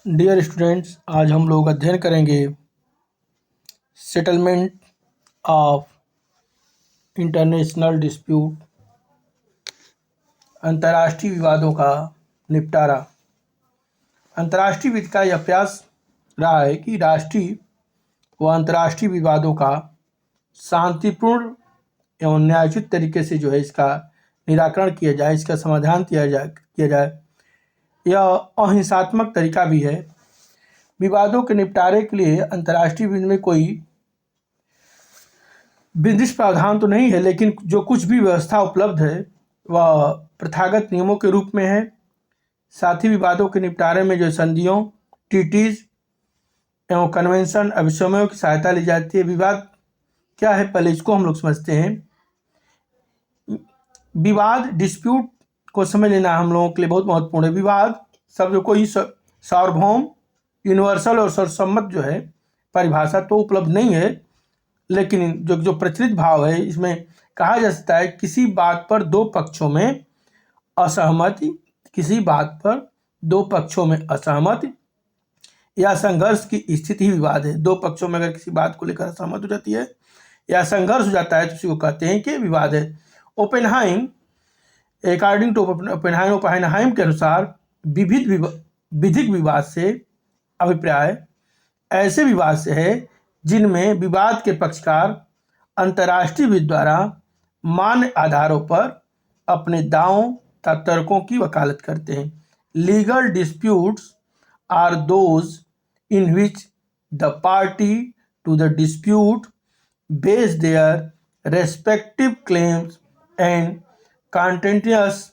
Dear students, आज हम लोग अध्ययन करेंगे सेटलमेंट ऑफ इंटरनेशनल डिस्प्यूट, अंतर्राष्ट्रीय विवादों का निपटारा। अंतर्राष्ट्रीय विधि का यह प्रयास रहा है कि राष्ट्रीय व अंतर्राष्ट्रीय विवादों का शांतिपूर्ण एवं न्यायोचित तरीके से इसका निराकरण किया जाए, इसका समाधान किया जाए। यह अहिंसात्मक तरीका भी है। विवादों के निपटारे के लिए अंतर्राष्ट्रीय विधि में कोई विनिर्दिष्ट प्रावधान तो नहीं है, लेकिन जो कुछ भी व्यवस्था उपलब्ध है वह प्रथागत नियमों के रूप में है। साथ ही विवादों के निपटारे में जो संधियों, ट्रीटीज एवं कन्वेंशन, अभिसमयों की सहायता ली जाती है। विवाद क्या है, पहले इसको हम लोग समझते हैं। विवाद, डिस्प्यूट को समझ लेना हम लोगों के लिए बहुत महत्वपूर्ण है। विवाद शब्द कोई सार्वभौम, यूनिवर्सल और सर्वसम्मत परिभाषा तो उपलब्ध नहीं है, लेकिन जो प्रचलित भाव है, इसमें कहा जा सकता है किसी बात पर दो पक्षों में असहमति, या संघर्ष की स्थिति ही विवाद है। दो पक्षों में अगर किसी बात को लेकर असहमत हो जाती है या संघर्ष हो जाता है तो उसी को कहते हैं कि विवाद है। ओपेनहाइम, अकॉर्डिंग टू ओपेनहाइम के अनुसार विधिक विवाद से अभिप्राय ऐसे विवाद से है जिनमें विवाद के पक्षकार अंतर्राष्ट्रीय विधि द्वारा मान्य आधारों पर अपने दावों तथा तर्कों की वकालत करते हैं। Legal disputes are those in which the party to the dispute base their respective claims and contentious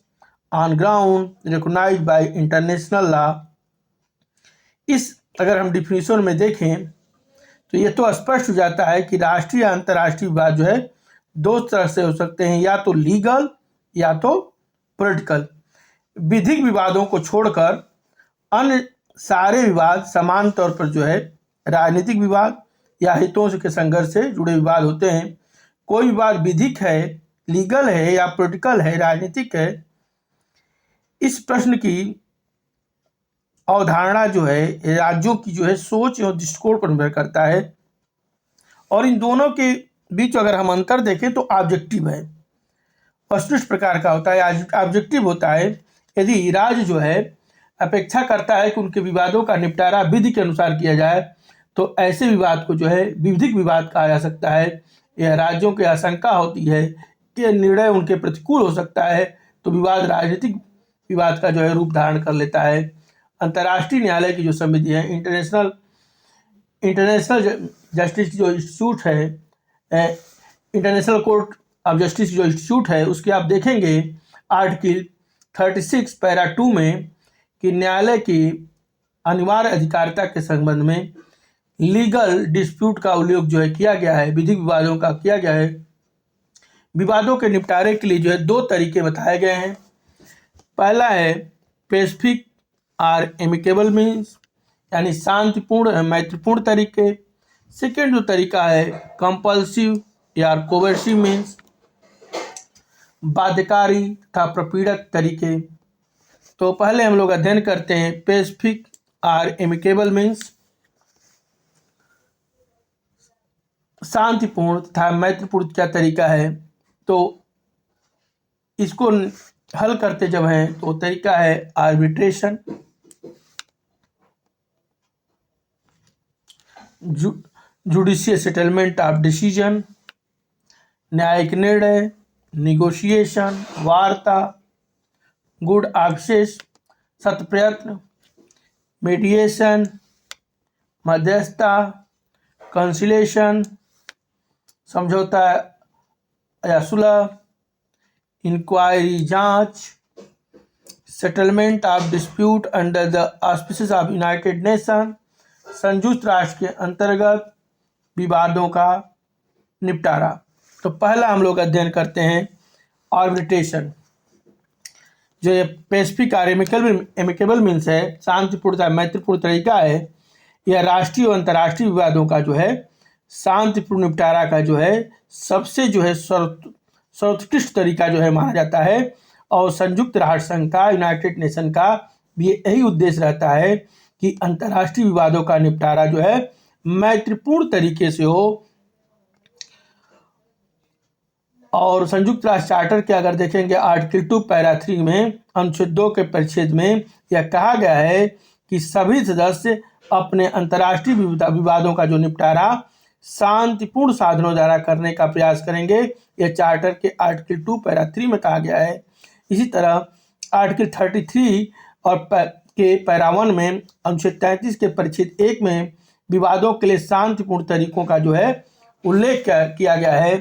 on ground recognized by international law. इस अगर हम डिफिनीशन में देखें तो ये तो स्पष्ट हो जाता है कि राष्ट्रीय या अंतर्राष्ट्रीय विवाद दो तरह से हो सकते हैं, या तो लीगल या तो पॉलिटिकल। विधिक विवादों को छोड़कर अन्य सारे विवाद समान तौर पर राजनीतिक विवाद या हितों के संघर्ष से जुड़े विवाद होते हैं। कोई विवाद विधिक है, लीगल है या पॉलिटिकल है, राजनीतिक है, इस प्रश्न की अवधारणा राज्यों की सोच और दृष्टिकोण पर निर्भर करता है। और इन दोनों के बीच अगर हम अंतर देखें तो ऑब्जेक्टिव है, वस्तुनिष्ठ प्रकार का होता है। ऑब्जेक्टिव होता है यदि राज्य अपेक्षा करता है कि उनके विवादों का निपटारा विधि के अनुसार किया जाए तो ऐसे विवाद को विधिक विवाद कहा जा सकता है। यह राज्यों की आशंका होती है कि निर्णय उनके प्रतिकूल हो सकता है तो विवाद राजनीतिक विवाद का रूप धारण कर लेता है। अंतर्राष्ट्रीय न्यायालय की जो समिति है, इंटरनेशनल जस्टिस जो इंस्टीट्यूट है, इंटरनेशनल कोर्ट ऑफ जस्टिस जो इंस्टीट्यूट है, उसके आप देखेंगे आर्टिकल 36 पैरा 2 में कि न्यायालय की अनिवार्य अधिकारिता के संबंध में लीगल डिस्प्यूट का उल्लेख किया गया है, विधिक विवादों का किया गया है। विवादों के निपटारे के लिए दो तरीके बताए गए हैं। पहला है पेसिफिक और एमिकेबल मीन्स, यानी शांतिपूर्ण मैत्रीपूर्ण तरीके। सेकेंड जो तरीका है कंपल्सिव या कोवर्सिव मीन्स, बाध्यकारी तथा प्रपीड़क तरीके। तो पहले हम लोग अध्ययन करते हैं पेसिफिक और एमिकेबल मीन्स, शांतिपूर्ण तथा मैत्रीपूर्ण क्या तरीका है। तो इसको हल करते जब हैं तो तरीका है arbitration, judicial settlement of decision, न्यायिक निर्णय, निगोशिएशन, वार्ता, गुड एक्सेस, सत्प्रयत्न, मीडिएशन, मध्यस्थता, कंसिलेशन, समझौता या सुलह, इंक्वायरी जांच, settlement of dispute under the auspices of United Nation, संयुक्त राष्ट्र के अंतर्गत विवादों का निपटारा। तो पहला हम लोग अध्ययन करते हैं आर्बिट्रेशन। जो ये पेसिफिक और एमिकेबल मीन्स है, शांतिपूर्ण या मैत्रीपूर्ण तरीका है, यह राष्ट्रीय और अंतर्राष्ट्रीय विवादों का शांतिपूर्ण निपटारा का सबसे सर्वोत्कृष्ट तरीका माना जाता है। और संयुक्त राष्ट्र संघ का, यूनाइटेड नेशन का भी यही उद्देश्य रहता है कि अंतर्राष्ट्रीय विवादों का निपटारा जो है मैत्रीपूर्ण तरीके से हो। और संयुक्त राष्ट्र चार्टर के अगर देखेंगे आर्टिकल 2 पैरा 3 में अनुच्छेद 2 के परिच्छेद में यह कहा गया है कि सभी सदस्य अपने अंतर्राष्ट्रीय विवादों का जो निपटारा शांतिपूर्ण साधनों द्वारा करने का प्रयास करेंगे। यह चार्टर के आर्टिकल 2 पैरा 3 में कहा गया है। इसी तरह आर्टिकल 33 और के पैरा 1 में अनुच्छेद 33 के परिच्छेद 1 में विवादों के लिए शांतिपूर्ण तरीकों का जो है उल्लेख किया गया है।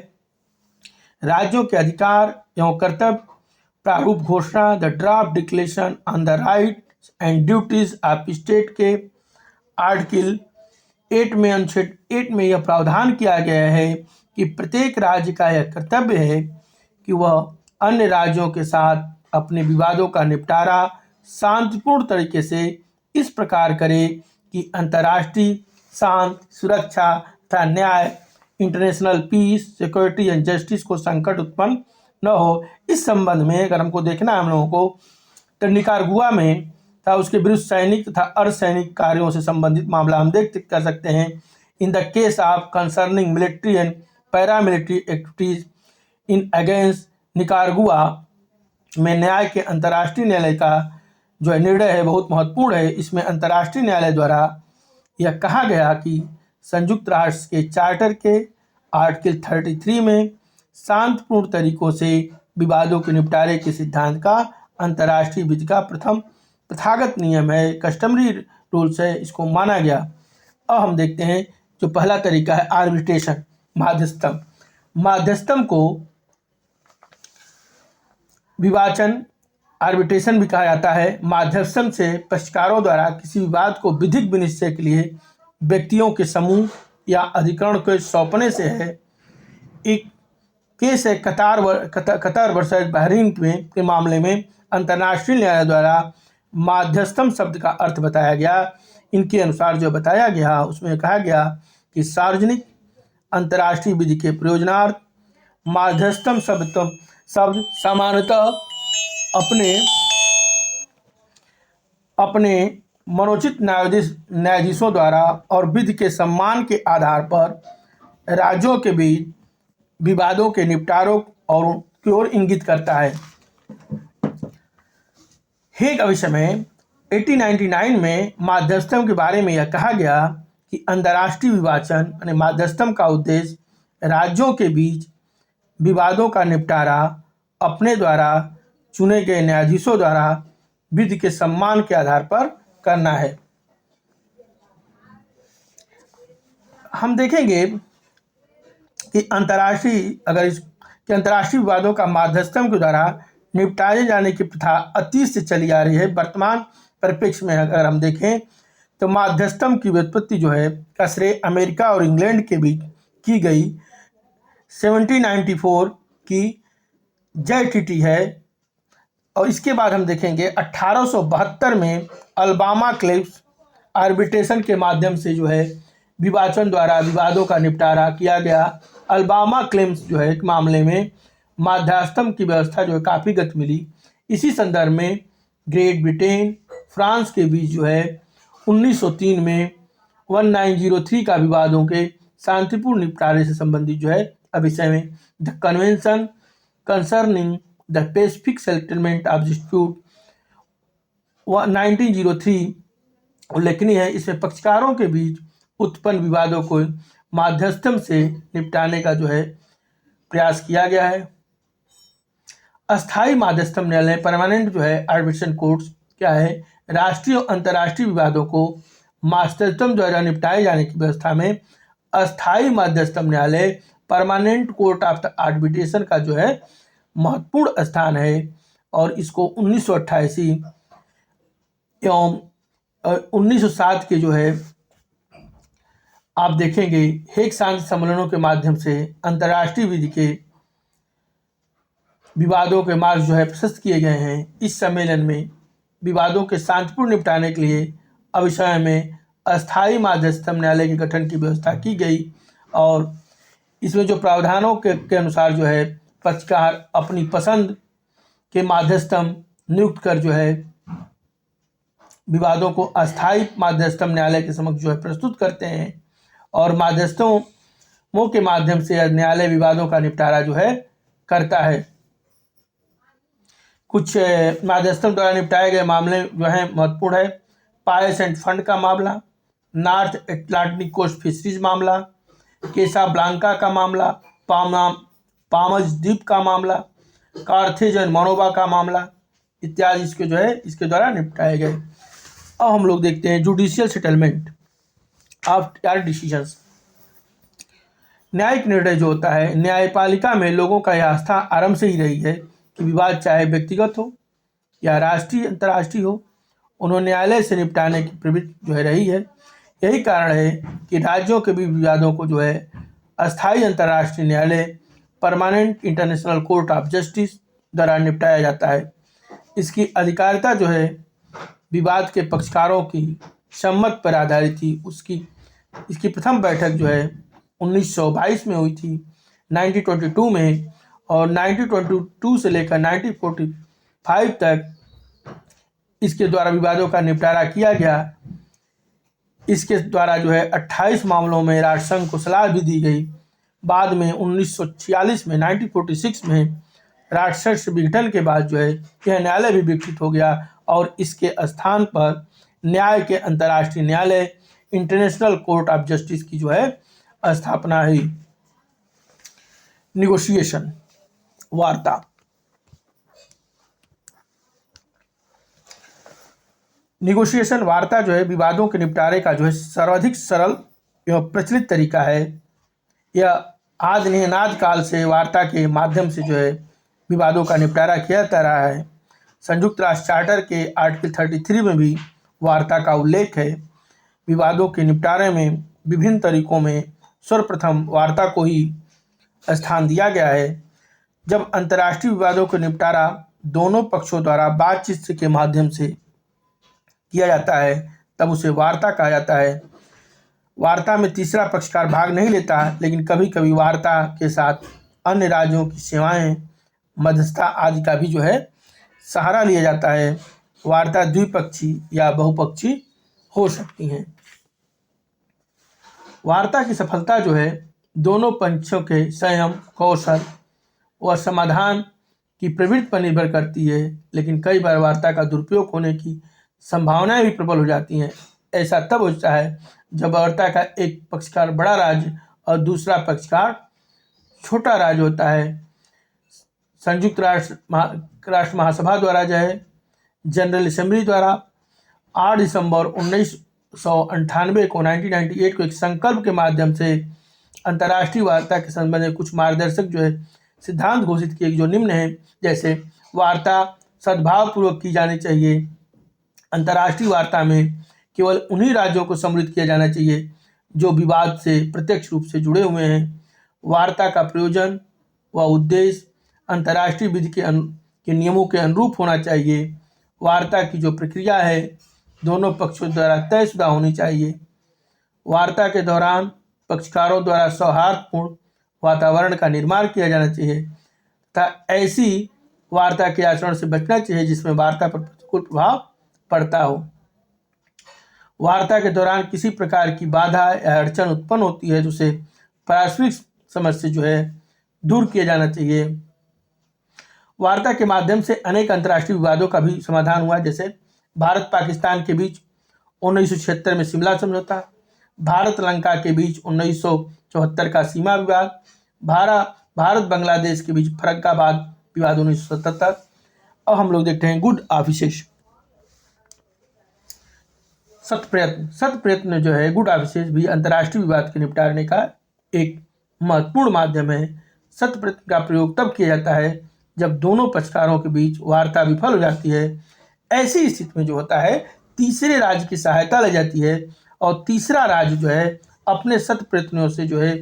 राज्यों के अधिकार एवं कर्तव्य प्रारूप घोषणा the draft declaration on the rights and duties of state के आर्टिकल 8 में अनुच्छेद 8 में यह प्रावधान किया गया है कि प्रत्येक राज्य का यह कर्तव्य है कि वह अन्य राज्यों के साथ अपने विवादों का निपटारा शांतिपूर्ण तरीके से इस प्रकार करे कि अंतर्राष्ट्रीय शांति, सुरक्षा तथा न्याय, international peace, security and justice को संकट उत्पन्न न हो। इस संबंध में अगर हमको देखना है हम लोगों को तो निकारागुआ में था उसके विरुद्ध सैनिक तथा अर्धसैनिक कार्यों से संबंधित मामला हम देख कर सकते हैं। In the case of concerning military and paramilitary activities in against Nicaragua में न्याय के अंतर्राष्ट्रीय न्यायालय का जो निर्णय है बहुत महत्वपूर्ण है। इसमें अंतर्राष्ट्रीय न्यायालय द्वारा यह कहा गया कि संयुक्त राष्ट्र के चार्टर के आर्टिकल 33 में शांतिपूर्ण तरीकों से विवादों के निपटारे के सिद्धांत का अंतर्राष्ट्रीय विधि का प्रथम प्रथागत नियम है, कस्टमरी रूल्स है, इसको माना गया। अब हम देखते हैं जो पहला तरीका है आर्बिट्रेशन, माध्यस्थम। माध्यस्थम को विवाचन आर्बिट्रेशन भी कहा जाता है। माध्यस्थम से पक्षकारों द्वारा किसी विवाद को विधिक विनिश्चय के लिए व्यक्तियों के समूह या अधिकरण को सौंपने से है। एक केस है कतार वर्सेस बहरीन के मामले में अंतर्राष्ट्रीय न्यायालय द्वारा माध्यस्थम शब्द का अर्थ बताया गया। इनके अनुसार जो बताया गया उसमें कहा गया कि सार्वजनिक अंतर्राष्ट्रीय विधि के प्रयोजनार्थ माध्यस्थम शब्द सामान्यतः अपने मनोचित न्यायाधीशों द्वारा और विधि के सम्मान के आधार पर राज्यों के बीच विवादों के निपटारों और की ओर इंगित करता है। हेग अभिसमय 1899 में माध्यस्थम के बारे में यह कहा गया कि अंतर्राष्ट्रीय विवाचन यानी माध्यस्थम का उद्देश्य राज्यों के बीच विवादों का निपटारा अपने द्वारा चुने गए न्यायाधीशों द्वारा विधि के सम्मान के आधार पर करना है। हम देखेंगे कि अंतर्राष्ट्रीय विवादों का माध्यस्थम के द्वारा निपटाए जाने की प्रथा अतीत से चली आ रही है। वर्तमान परिप्रेक्ष्य में अगर हम देखें तो माध्यस्थम की व्युत्पत्ति जो है का श्रेय अमेरिका और इंग्लैंड के बीच की गई 1794 की जय ट्रीटी है। और इसके बाद हम देखेंगे 1872 में अल्बामा क्लेम्स आर्बिट्रेशन के माध्यम से जो है विवाचन द्वारा विवादों का निपटारा किया गया। अल्बामा क्लेम्स जो है मामले में माध्यस्थम की व्यवस्था जो है काफ़ी गति मिली। इसी संदर्भ में ग्रेट ब्रिटेन फ्रांस के बीच जो है 1903 में 1903 का विवादों के शांतिपूर्ण निपटारे से संबंधित जो है विषय में the convention concerning the Pacific settlement of dispute 1903 उल्लेखनीय है। इसमें पक्षकारों के बीच उत्पन्न विवादों को माध्यस्थम से निपटाने का जो है प्रयास किया गया है। अस्थायी माध्यस्थम न्यायालय परमानेंट जो है आर्बिट्रेशन कोर्ट्स क्या है, राष्ट्रीय और अंतर्राष्ट्रीय विवादों को माध्यस्थम द्वारा निपटाए जाने की व्यवस्था में अस्थायी माध्यस्थम न्यायालय परमानेंट कोर्ट ऑफ आर्बिट्रेशन का जो है महत्वपूर्ण स्थान है। और इसको 1988 एवं 1907 के जो है आप देखेंगे हेग शांति सम्मेलनों के माध्यम से अंतर्राष्ट्रीय विधि के विवादों के मार्ग जो है प्रशस्त किए गए हैं। इस सम्मेलन में विवादों के शांतिपूर्ण निपटाने के लिए अविषय में अस्थायी माध्यस्थम न्यायालय के गठन की व्यवस्था की गई। और इसमें जो प्रावधानों के अनुसार जो है पक्षकार अपनी पसंद के माध्यस्थम नियुक्त कर जो है विवादों को अस्थायी मध्यस्थम न्यायालय के समक्ष जो है प्रस्तुत करते हैं और मध्यस्थों के माध्यम से न्यायालय विवादों का निपटारा जो है करता है। कुछ मध्यस्थों द्वारा निपटाए गए मामले जो है महत्वपूर्ण है। पायस एंड फंड का मामला, नॉर्थ एटलांटिक कोस्ट फिशरीज मामला, केसा ब्लांका का मामला, पामज द्वीप का मामला, कार्थेज एंड मनोबा का मामला इत्यादि इसके द्वारा निपटाए गए। अब हम लोग देखते हैं जुडिशियल सेटलमेंट ऑफ डिसीजंस। न्यायिक निर्णय जो होता है, न्यायपालिका में लोगों का यह आस्था आरंभ से ही रही है कि विवाद चाहे व्यक्तिगत हो या राष्ट्रीय अंतर्राष्ट्रीय हो, उन्होंने न्यायालय से निपटाने की प्रवृत्ति जो है रही है। यही कारण है कि राज्यों के भी विवादों को जो है अस्थायी अंतर्राष्ट्रीय न्यायालय permanent international court of justice द्वारा निपटाया जाता है। इसकी अधिकारिता जो है विवाद के पक्षकारों की सम्मत पर आधारित थी। इसकी प्रथम बैठक जो है 1922 में हुई थी, 1922 में, और 1922 से लेकर 1945 तक इसके द्वारा विवादों का निपटारा किया गया। इसके द्वारा जो है 28 मामलों में राष्ट्रसंघ को सलाह भी दी गई। बाद में 1946 में 1946 में राष्ट्रसंघ से विघटन के बाद जो है यह न्यायालय भी विकसित हो गया और इसके स्थान पर न्याय के अंतर्राष्ट्रीय न्यायालय इंटरनेशनल कोर्ट ऑफ जस्टिस की जो है स्थापना हुई। निगोशिएशन, वार्ता। निगोशिएशन, वार्ता जो है विवादों के निपटारे का जो है सर्वाधिक सरल एवं प्रचलित तरीका है। यह आदि नहीं अनादि काल से वार्ता के माध्यम से जो है विवादों का निपटारा किया जाता रहा है। संयुक्त राष्ट्र चार्टर के आर्टिकल 33 में भी वार्ता का उल्लेख है। विवादों के निपटारे में विभिन्न तरीकों में सर्वप्रथम वार्ता को ही स्थान दिया गया है। जब अंतर्राष्ट्रीय विवादों का निपटारा दोनों पक्षों द्वारा बातचीत के माध्यम से किया जाता है तब उसे वार्ता कहा जाता है। वार्ता में तीसरा पक्षकार भाग नहीं लेता, लेकिन कभी कभी वार्ता के साथ अन्य राज्यों की सेवाएं, मध्यस्थता आदि का भी जो है सहारा लिया जाता है। वार्ता द्विपक्षीय या बहुपक्षीय हो सकती हैं। वार्ता की सफलता जो है दोनों पक्षों के संयम, कौशल व समाधान की प्रवृत्ति पर निर्भर करती है, लेकिन कई बार वार्ता का दुरुपयोग होने की संभावनाएं भी प्रबल हो जाती हैं। ऐसा तब होता है जब वार्ता का एक पक्षकार बड़ा राज्य और दूसरा पक्षकार छोटा राज्य होता है। संयुक्त राष्ट्र महासभा द्वारा जो है जनरल असेंबली द्वारा 8 दिसंबर 1998 को 1998 को एक संकल्प के माध्यम से अंतर्राष्ट्रीय वार्ता के संबंध में कुछ मार्गदर्शक जो है सिद्धांत घोषित किए, जो निम्न है। जैसे वार्ता सद्भावपूर्वक की जानी चाहिए। अंतर्राष्ट्रीय वार्ता में केवल उन्हीं राज्यों को सम्मिलित किया जाना चाहिए जो विवाद से प्रत्यक्ष रूप से जुड़े हुए हैं। वार्ता का प्रयोजन व उद्देश्य अंतर्राष्ट्रीय विधि के नियमों के अनुरूप होना चाहिए। वार्ता की जो प्रक्रिया है दोनों पक्षों द्वारा तयशुदा होनी चाहिए। वार्ता के दौरान पक्षकारों द्वारा सौहार्दपूर्ण वातावरण का निर्माण किया जाना चाहिए तथा ऐसी वार्ता के आचरण से बचना चाहिए जिसमें वार्ता पर प्रतिकूल प्रभाव पड़ता हो। वार्ता के दौरान किसी प्रकार की बाधा या अड़चन उत्पन्न होती है, जिसे पारस्परिक समझ से जो है दूर किया जाना चाहिए। वार्ता के माध्यम से अनेक अंतर्राष्ट्रीय विवादों का भी समाधान हुआ, जैसे भारत पाकिस्तान के बीच 1976 में शिमला समझौता, भारत लंका के बीच 1974 का सीमा विवाद, भारत बांग्लादेश के बीच फर्रुखाबाद विवाद 1977। अब हम लोग देखते हैं गुड ऑफिसेस। सत्य प्रयत्न जो है गुड ऑफिसेस भी अंतर्राष्ट्रीय विवाद के निपटारे का एक महत्वपूर्ण माध्यम है। सत्य प्रयत्न का प्रयोग तब किया जाता है जब दोनों पक्षकारों के बीच वार्ता विफल हो जाती है। ऐसी स्थिति में जो होता है तीसरे राज्य की सहायता ली जाती है और तीसरा राज्य जो है अपने सत्य प्रयत्नों से जो है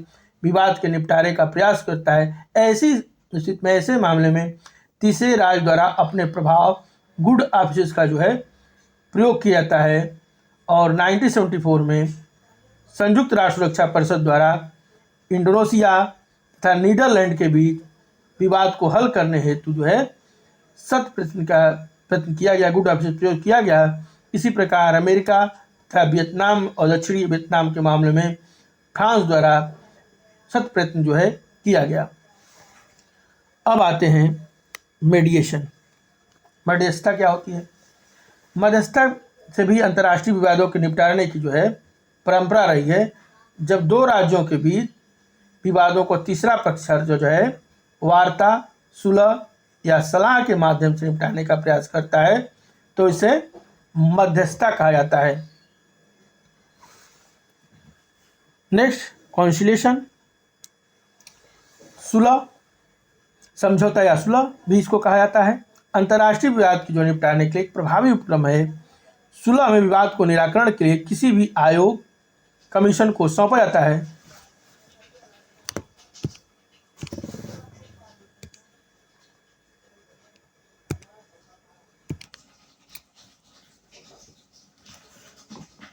विवाद के निपटारे का प्रयास करता है। ऐसी स्थिति में, ऐसे मामले में तीसरे राज्य द्वारा अपने प्रभाव गुड ऑफिसेस का जो है प्रयोग किया जाता है। और 1974 में संयुक्त राष्ट्र सुरक्षा परिषद द्वारा इंडोनेशिया तथा नीदरलैंड के बीच विवाद को हल करने हेतु जो है सत्य प्रयत्न किया गया, गुड ऑफिसेस प्रयोग किया गया। इसी प्रकार अमेरिका तथा वियतनाम और दक्षिणी वियतनाम के मामले में फ्रांस द्वारा शत प्रयत्न जो है किया गया। अब आते हैं मेडिएशन। मध्यस्थता क्या होती है? मध्यस्थता से भी अंतर्राष्ट्रीय विवादों के निपटारे की जो है परंपरा रही है। जब दो राज्यों के बीच विवादों को तीसरा पक्ष जो है वार्ता, सुलह या सलाह के माध्यम से निपटाने का प्रयास करता है तो इसे मध्यस्थता कहा जाता है। नेक्स्ट, कॉन्सिलिएशन, सुलह, समझौता या सुलह भी इसको कहा जाता है। अंतर्राष्ट्रीय विवाद की जो निपटाने के लिए एक प्रभावी उपक्रम है। सुलह में विवाद को निराकरण के लिए किसी भी आयोग, कमीशन को सौंपा जाता है।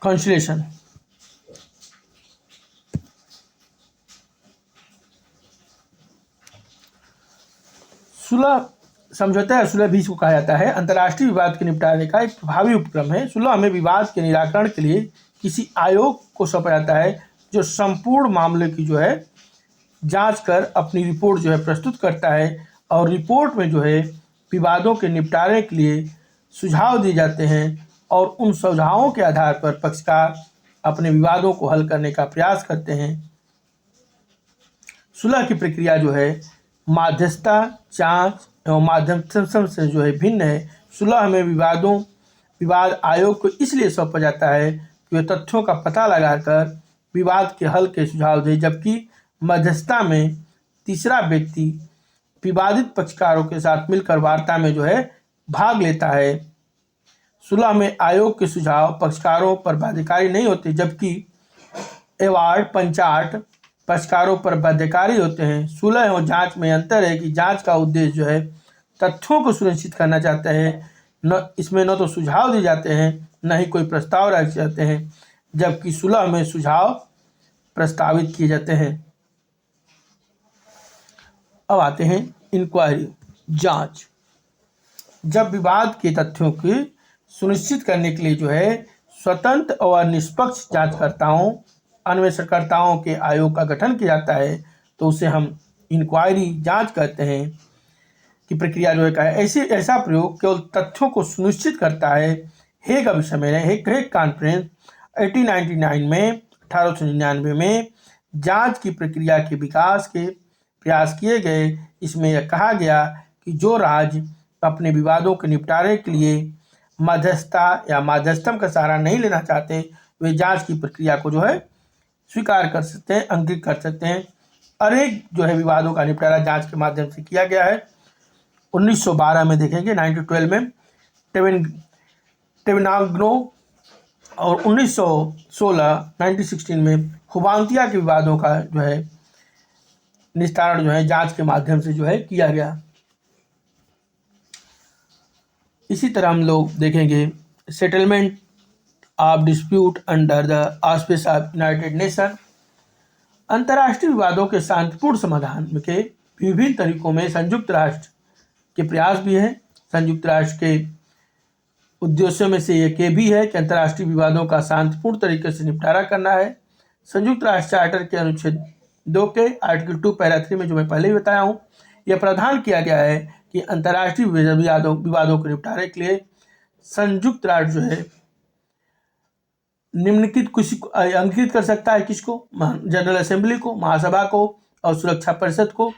कॉन्सिलिएशन, सुलह, समझौता या सुलह भी इसको कहा जाता है। अंतर्राष्ट्रीय विवाद के निपटारे का एक प्रभावी उपक्रम है। सुलह में विवाद के निराकरण के लिए किसी आयोग को सौंपा जाता है जो संपूर्ण मामले की जो है जांच कर अपनी रिपोर्ट जो है प्रस्तुत करता है और रिपोर्ट में जो है विवादों के निपटारे के लिए सुझाव दिए जाते हैं और उन सुझावों के आधार पर पक्षकार अपने विवादों को हल करने का प्रयास करते हैं। सुलह की प्रक्रिया जो है मध्यस्थता, जांच एवं माध्यस्थता से जो है भिन्न है। सुलह में विवाद आयोग को इसलिए सौंपा जाता है कि वे तथ्यों का पता लगाकर विवाद के हल के सुझाव दे, जबकि मध्यस्थता में तीसरा व्यक्ति विवादित पक्षकारों के साथ मिलकर वार्ता में जो है भाग लेता है। सुलह में आयोग के सुझाव पक्षकारों पर बाध्यकारी नहीं होते, जबकि एवार्ड, पंचाट पक्षकारों पर बाध्यकारी होते हैं। सुलह और जांच में अंतर है कि जांच का उद्देश्य जो है तथ्यों को सुनिश्चित करना चाहता है। इसमें न तो सुझाव दिए जाते हैं न ही कोई प्रस्ताव रखे जाते हैं, जबकि सुलह में सुझाव प्रस्तावित किए जाते हैं। अब आते हैं इंक्वायरी, जांच। जब विवाद के तथ्यों की सुनिश्चित करने के लिए जो है स्वतंत्र और निष्पक्ष जांचकर्ताओं, अन्वेषणकर्ताओं के आयोग का गठन किया जाता है तो उसे हम इंक्वायरी, जांच कहते हैं। की प्रक्रिया जो है ऐसा प्रयोग केवल तथ्यों को सुनिश्चित करता है। हेग अभिसम्मेलन, हेग कॉन्फ्रेंस 1899 में जांच की प्रक्रिया के विकास के प्रयास किए गए। इसमें यह कहा गया कि जो राज्य अपने विवादों के निपटारे के लिए मध्यस्थता या मध्यस्थम का सहारा नहीं लेना चाहते वे जांच की प्रक्रिया को जो है स्वीकार कर सकते हैं, अंकित कर सकते हैं। अनेक जो है विवादों का निपटारा जांच के माध्यम से किया गया है। 1912 में देखेंगे, 1912 में टेवेनाग्नो और 1916 में हुबांतिया के विवादों का जो है निस्तारण जो है जांच के माध्यम से जो है किया गया। इसी तरह हम लोग देखेंगे settlement of dispute under the auspice of United Nation. अंतर्राष्ट्रीय विवादों के शांतिपूर्ण समाधान के विभिन्न तरीकों में संयुक्त राष्ट्र के प्रयास भी है। संयुक्त राष्ट्र के उद्देश्यों में से एक ये भी है कि अंतर्राष्ट्रीय विवादों का शांतिपूर्ण तरीके से निपटारा करना है। संयुक्त राष्ट्र चार्टर के अनुच्छेद 2 के आर्टिकल 2 पैरा 3 में जो मैं पहले ही बताया हूँ, यह प्रावधान किया गया है कि अंतर्राष्ट्रीय विवादों के निपटारे के लिए संयुक्त राष्ट्र जो है निम्नलिखित कुछ अंकित कर सकता है। किसको? जनरल असेंबली को, महासभा को और सुरक्षा परिषद को।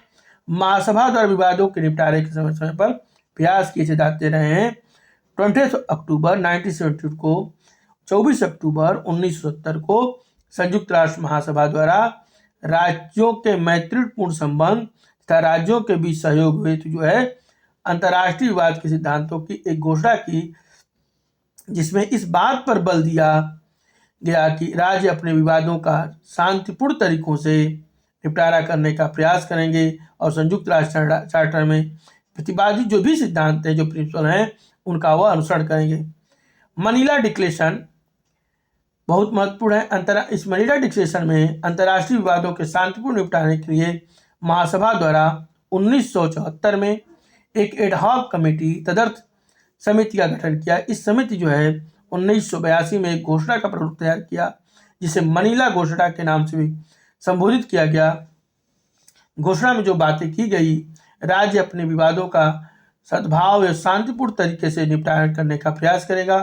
महासभा द्वारा विवादों के निपटारे के समय समय पर प्रयास किए जाते रहे हैं। 20 अक्टूबर 1972 को 24 अक्टूबर 1970 को संयुक्त राष्ट्र महासभा द्वारा राज्यों के मैत्रीपूर्ण संबंध तथा राज्यों के बीच सहयोग हेतु जो है अंतर्राष्ट्रीय विवाद के सिद्धांतों की एक घोषणा की, जिसमें इस बात पर बल दिया गया कि राज्य अपने विवादों का शांतिपूर्ण तरीकों से निपटारा करने का प्रयास करेंगे और संयुक्त राष्ट्र चार्टर में प्रतिपादित जो भी सिद्धांत हैं, जो प्रिंसिपल हैं, उनका वह अनुसरण करेंगे। मनीला डिक्लेरेशन बहुत महत्वपूर्ण है। इस मनीला डिक्लेरेशन में अंतर्राष्ट्रीय विवादों के शांतिपूर्ण निपटारे के लिए महासभा द्वारा 1974 में एक एडहॉक कमेटी तदर्थ समिति का गठन किया। इस समिति जो है 1982 में एक घोषणा का प्रारूप तैयार किया, जिसे मनीला घोषणा के नाम से भी संबोधित किया गया। घोषणा में जो बातें की गई, राज्य अपने विवादों का सद्भाव या शांतिपूर्ण तरीके से निपटान करने का प्रयास करेगा।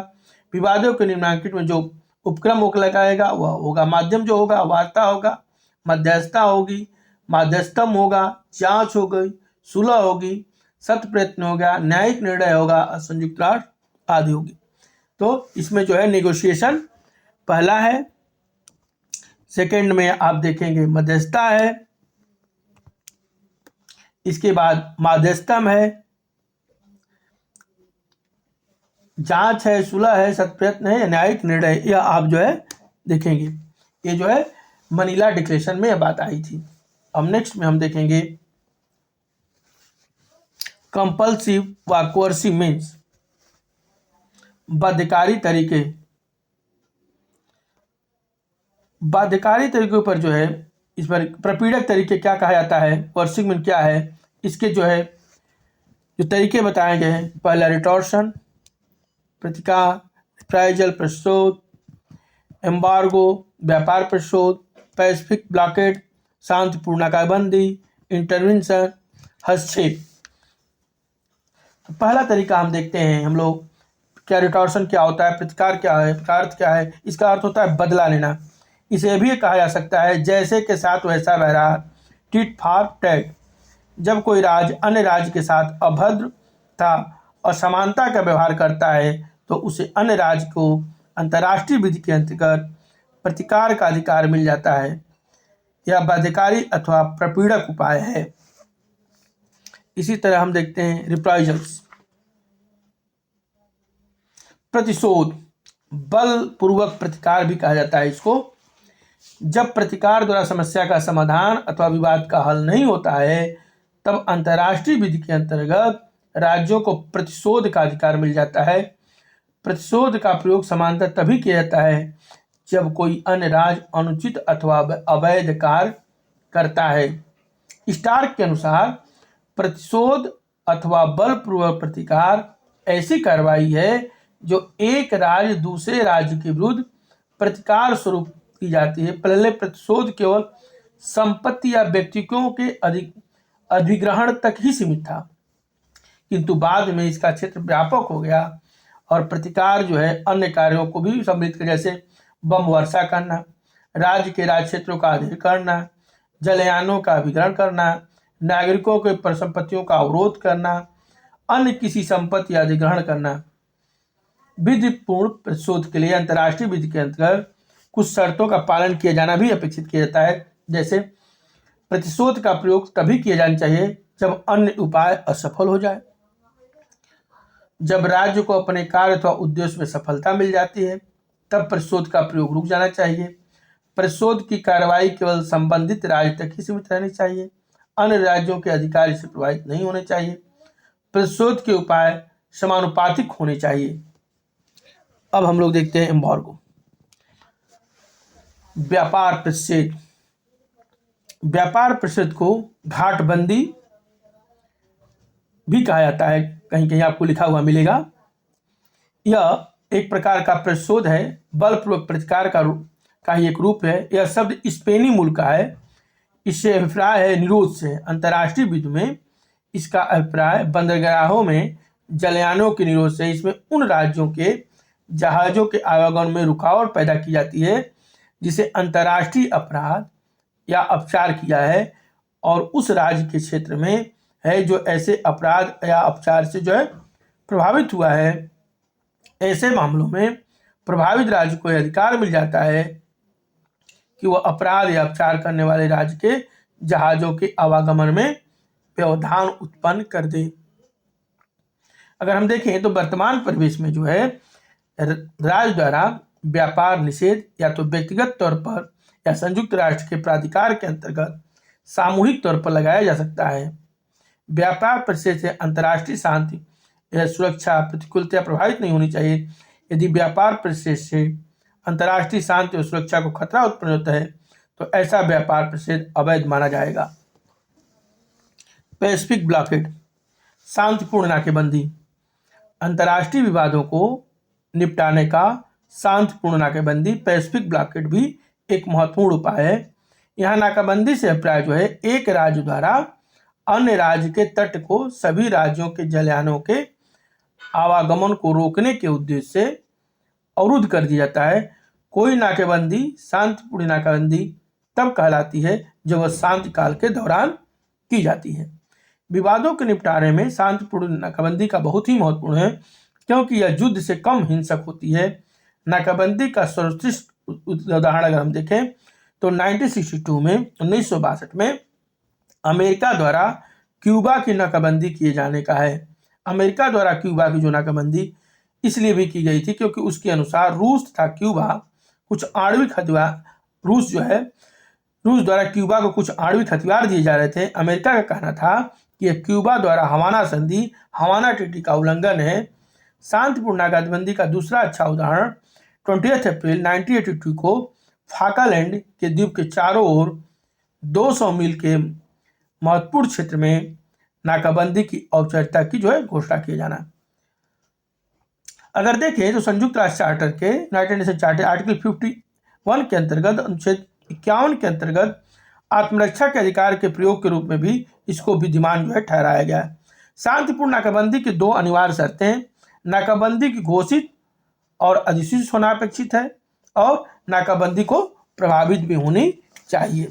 विवादों के निम्नांकित में जो उपक्रम लगाएगा वह होगा, माध्यम जो होगा वार्ता होगा, मध्यस्थता होगी, माध्यस्थम होगा, जांच हो गई, सुलह होगी, सत्य प्रयत्न होगा, न्यायिक निर्णय होगा, संयुक्त राष्ट्र आदि होगी। तो इसमें जो है नेगोशिएशन पहला है, सेकंड में आप देखेंगे मध्यस्थता है, इसके बाद माध्यस्थम है, जांच है, सुलह है, सत्प्रयत्न है, न्यायिक निर्णय, यह आप जो है देखेंगे। ये जो है मनीला डिक्लेरेशन में यह बात आई थी। अब नेक्स्ट में हम देखेंगे कंपल्सिव व कोर्सिव मीन्स, बाध्यकारी तरीके। बाध्यकारी तरीकों पर जो है इस पर प्रपीड़क तरीके क्या कहा जाता है, कोर्सिव मीन क्या है, इसके जो है जो तरीके बताए गए हैं, पहला रिटॉर्शन, प्रतिकार, रिप्राइजल प्रतिशोध, एम्बार्गो व्यापार प्रतिशोध, पैसिफिक ब्लॉकेड शांतिपूर्ण नाकाबंदी, इंटरवेंशन, हस्तक्षेप। तो पहला तरीका हम देखते हैं हम लोग, क्या रिटॉर्शन क्या होता है, प्रतिकार क्या है, प्रतिकार क्या है। इसका अर्थ होता है बदला लेना। इसे भी कहा जा सकता है जैसे के साथ वैसा व्यवहार, टिट फॉर टैट। जब कोई राज्य अन्य राज्य के साथ अभद्रता और समानता का व्यवहार करता है तो उसे अन्य राज्य को अंतर्राष्ट्रीय विधि के अंतर्गत प्रतिकार का अधिकार मिल जाता है। यह बाध्यकारी अथवा प्रपीड़क उपाय है। इसी तरह हम देखते हैं रिप्राइजल्स, प्रतिशोध, बलपूर्वक प्रतिकार भी कहा जाता है इसको। जब प्रतिकार द्वारा समस्या का समाधान अथवा विवाद का हल नहीं होता है तब अंतर्राष्ट्रीय विधि के अंतर्गत राज्यों को प्रतिशोध का अधिकार मिल जाता है। प्रतिशोध का प्रयोग समानतः तभी किया जाता है जब कोई अन्य राज्य अनुचित अथवा अवैध कार्य करता है। स्टार्क के अनुसार प्रतिशोध अथवा बलपूर्वक प्रतिकार ऐसी कार्रवाई है जो एक राज्य दूसरे राज्य के विरुद्ध प्रतिकार स्वरूप की जाती है। पहले प्रतिशोध केवल संपत्ति या व्यक्तियों के अधिग्रहण तक ही सीमित था, किंतु बाद में इसका क्षेत्र व्यापक हो गया और प्रतिकार जो है अन्य कार्यों को भी सम्मिलित कर, जैसे बम वर्षा करना, राज्य के राज्य क्षेत्रों का अधिग्रहण करना, जलयानों का अभिग्रहण करना, नागरिकों के परिसंपत्तियों का अवरोध करना, अन्य किसी संपत्ति या अधिग्रहण करना। विधिपूर्ण प्रतिशोध के लिए अंतर्राष्ट्रीय विधि के अंतर्गत कुछ शर्तों का पालन किया जाना भी अपेक्षित किया जाता है। जैसे प्रतिशोध का प्रयोग तभी किया जाना चाहिए जब अन्य उपाय असफल हो जाए, जब राज्य को अपने कार्य अथवा उद्देश्य में सफलता मिल जाती है तब प्रतिशोध का प्रयोग रुक जाना चाहिए। प्रतिशोध की कार्रवाई केवल संबंधित राज्य तक ही सीमित रहनी चाहिए, अन्य राज्यों के अधिकार इससे प्रभावित नहीं होने चाहिए। प्रतिशोध के उपाय समानुपातिक होने चाहिए। अब हम लोग देखते हैं एम्बार्गो, व्यापार प्रतिषेध। व्यापार प्रतिषेध को घाटबंदी भी कहा जाता है, कहीं कहीं आपको लिखा हुआ मिलेगा। यह एक प्रकार का प्रतिशोध है, बलपूर्वक प्रतिकार का ही एक रूप है। यह शब्द स्पेनी मूल का है। इससे अभिप्राय है निरोध से। अंतर्राष्ट्रीय विधि में इसका अभिप्राय बंदरगाहों में जलयानों के निरोध से। इसमें उन राज्यों के जहाज़ों के आवागमन में रुकावट पैदा की जाती है जिसे अंतर्राष्ट्रीय अपराध या अपचार किया है और उस राज्य के क्षेत्र में है जो ऐसे अपराध या अपचार से जो है प्रभावित हुआ है। ऐसे मामलों में प्रभावित राज्य को अधिकार मिल जाता है कि वह अपराध या अपचार करने वाले राज्य के जहाज़ों के आवागमन में व्यवधान उत्पन्न कर दे। अगर हम देखें तो वर्तमान परिवेश में जो है राज्य द्वारा व्यापार निषेध या तो व्यक्तिगत तौर पर या संयुक्त राष्ट्र के प्राधिकार के अंतर्गत सामूहिक तौर पर लगाया जा सकता है। व्यापार प्रतिषेध से अंतर्राष्ट्रीय शांति या सुरक्षा प्रतिकूलता प्रभावित नहीं होनी चाहिए। यदि व्यापार प्रतिषेध से अंतर्राष्ट्रीय शांति और सुरक्षा को खतरा उत्पन्न होता है तो ऐसा व्यापार प्रतिषेध अवैध माना जाएगा। पैसिफिक ब्लॉकेड, शांतिपूर्ण नाकेबंदी। अंतर्राष्ट्रीय विवादों को निपटाने का शांतिपूर्ण नाकाबंदी पैसिफिक ब्लॉकेड भी एक महत्वपूर्ण उपाय है। यहाँ नाकाबंदी से अभिप्राय जो है एक राज्य द्वारा अन्य राज्य के तट को सभी राज्यों के जलयानों के आवागमन को रोकने के उद्देश्य से अवरुद्ध कर दिया जाता है। कोई नाकाबंदी शांतिपूर्ण नाकाबंदी तब कहलाती है जब वह शांति काल के दौरान की जाती है। विवादों के निपटारे में शांतिपूर्ण नाकाबंदी का बहुत ही महत्वपूर्ण है, क्योंकि यह युद्ध से कम हिंसक होती है। नाकाबंदी का सर्वोत्कृष्ट उदाहरण अगर हम देखें तो 1962 में अमेरिका द्वारा क्यूबा की नाकाबंदी किए जाने का है। अमेरिका द्वारा क्यूबा की जो नाकाबंदी इसलिए भी की गई थी क्योंकि उसके अनुसार रूस तथा क्यूबा कुछ आणविक हथियार रूस द्वारा क्यूबा को कुछ आणविक हथियार दिए जा रहे थे। अमेरिका का कहना था कि यह क्यूबा द्वारा हवाना संधि हवाना ट्रीटी का उल्लंघन है। शांतिपूर्ण नाकाबंदी का दूसरा अच्छा उदाहरण 20 अप्रैल 1982 को फाकलैंड के द्वीप के चारों ओर 200 मील के महत्वपूर्ण क्षेत्र में नाकाबंदी की औपचारिकता की जो है घोषणा किया जाना। अगर देखें तो संयुक्त राष्ट्र चार्टर के यूनाइटेड नेशन चार्टर आर्टिकल 51 के अंतर्गत अनुच्छेद 51 के अंतर्गत आत्मरक्षा के अधिकार के प्रयोग के रूप में भी इसको विधिमान जो है ठहराया गया है। शांतिपूर्ण नाकाबंदी की दो अनिवार्य शर्तें हैं। नाकाबंदी की घोषित और अधिसूचित होना अपेक्षित है और नाकाबंदी को प्रभावित भी होनी चाहिए।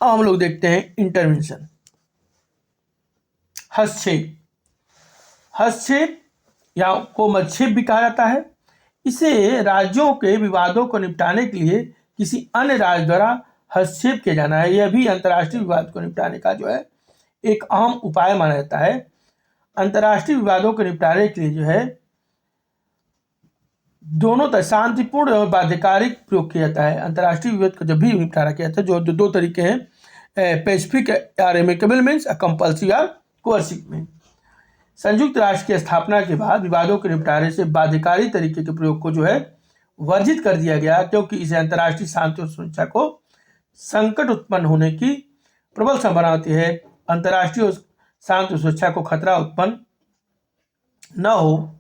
अब हम लोग देखते हैं इंटरवेंशन। हस्तक्षेप या को मध्यक्षेप भी कहा जाता है। इसे राज्यों के विवादों को निपटाने के लिए किसी अन्य राज्य द्वारा हस्तक्षेप किया जाना है। यह भी अंतर्राष्ट्रीय विवाद को निपटाने का जो है एक अहम उपाय माना जाता है। अंतर्राष्ट्रीय विवादों को निपटाने के लिए जो है दोनों तरह शांतिपूर्ण और बाध्यकारी प्रयोग किया जाता है। अंतर्राष्ट्रीय विवाद को जब भी निपटारा किया जाता है जो दो तरीके हैं, पैसिफिक और एमिकेबल मीन्स, कंपल्सिव या कोर्सिव मीन्स। संयुक्त राष्ट्र की स्थापना के बाद विवादों के निपटारे से बाध्यकारी तरीके के प्रयोग को जो है वर्जित कर दिया गया, क्योंकि इसे अंतर्राष्ट्रीय शांति और सुरक्षा को संकट उत्पन्न होने की प्रबल संभावना होती है। अंतर्राष्ट्रीय शांति और सुरक्षा को खतरा उत्पन्न न हो,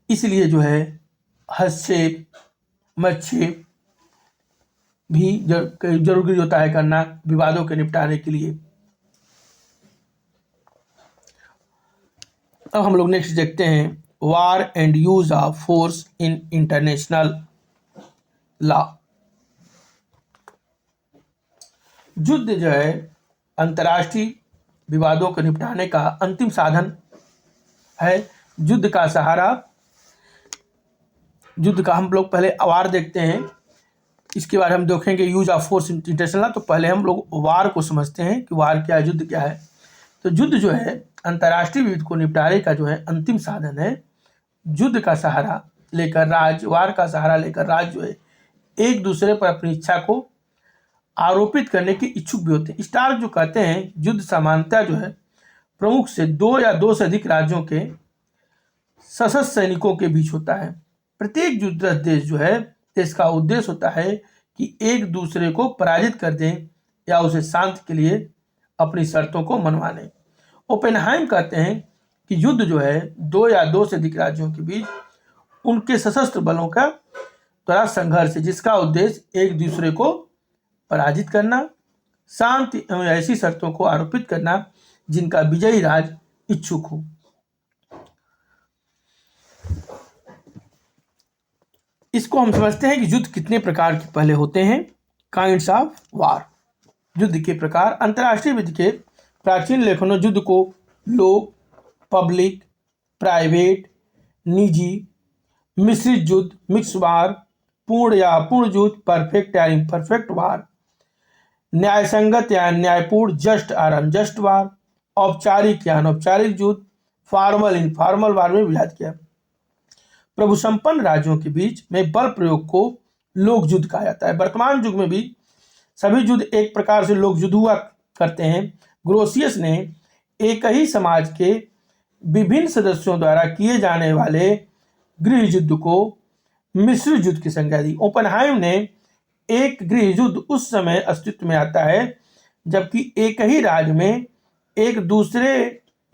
इसलिए जो है हस्तक्षेप मध्यक्षेप भी जरूरी होता है करना विवादों के निपटारे के लिए। अब हम लोग नेक्स्ट देखते हैं war and use of force in international law. युद्ध जो है अंतर्राष्ट्रीय विवादों को निपटाने का अंतिम साधन है। युद्ध का हम लोग पहले वार देखते हैं, इसके बाद हम देखेंगे use of force in international law. तो पहले हम लोग वार को समझते हैं कि वार क्या है, युद्ध क्या है। तो युद्ध जो है अंतर्राष्ट्रीय विवाद को निपटारे का जो है अंतिम साधन है। युद्ध का सहारा लेकर राज्य, वार का सहारा लेकर राज्य जो है एक दूसरे पर अपनी इच्छा को आरोपित करने के इच्छुक भी होते हैं। स्टार्क जो कहते हैं युद्ध सामान्यतः जो है प्रमुख से दो या दो से अधिक राज्यों के सशस्त्र सैनिकों के बीच होता है। प्रत्येक युद्धरत देश जो है इसका उद्देश्य होता है कि एक दूसरे को पराजित कर दें या उसे शांति के लिए अपनी शर्तों को मनवाने। ओपेनहाइम कहते हैं कि युद्ध जो है दो या दो से अधिक राज्यों के बीच उनके सशस्त्र बलों का द्वारा संघर्ष है, जिसका उद्देश्य एक दूसरे को पराजित करना, शांति एवं ऐसी शर्तों को आरोपित करना जिनका विजयी राज्य इच्छुक हो। इसको हम समझते हैं कि युद्ध कितने प्रकार के पहले होते हैं। काइंड्स ऑफ वार, युद्ध के प्रकार। अंतर्राष्ट्रीय विधि के प्राचीन लेखनों युद्ध को लोक, पब्लिक, प्राइवेट, निजी, मिश्रित युद्ध, मिक्स वार, पूर्ण या अपूर्ण युद्ध, परफेक्ट या इम्परफेक्ट वार, न्यायसंगत या न्यायपूर्ण, जस्ट और अनजस्ट वार, औपचारिक या अनौपचारिक युद्ध, फॉर्मल इनफॉर्मल वार में विभाजित किया। प्रभु संपन्न राज्यों के बीच में बल प्रयोग को लोक युद्ध कहा जाता है। वर्तमान युग में भी सभी युद्ध एक प्रकार से लोक युद्ध हुआ करते हैं। ग्रोसियस ने एक ही समाज के विभिन्न सदस्यों द्वारा किए जाने वाले गृह युद्ध को मिश्रित युद्ध की संज्ञा दी। ओपेनहाइम ने एक गृह युद्ध उस समय अस्तित्व में आता है जबकि एक ही राज्य में एक दूसरे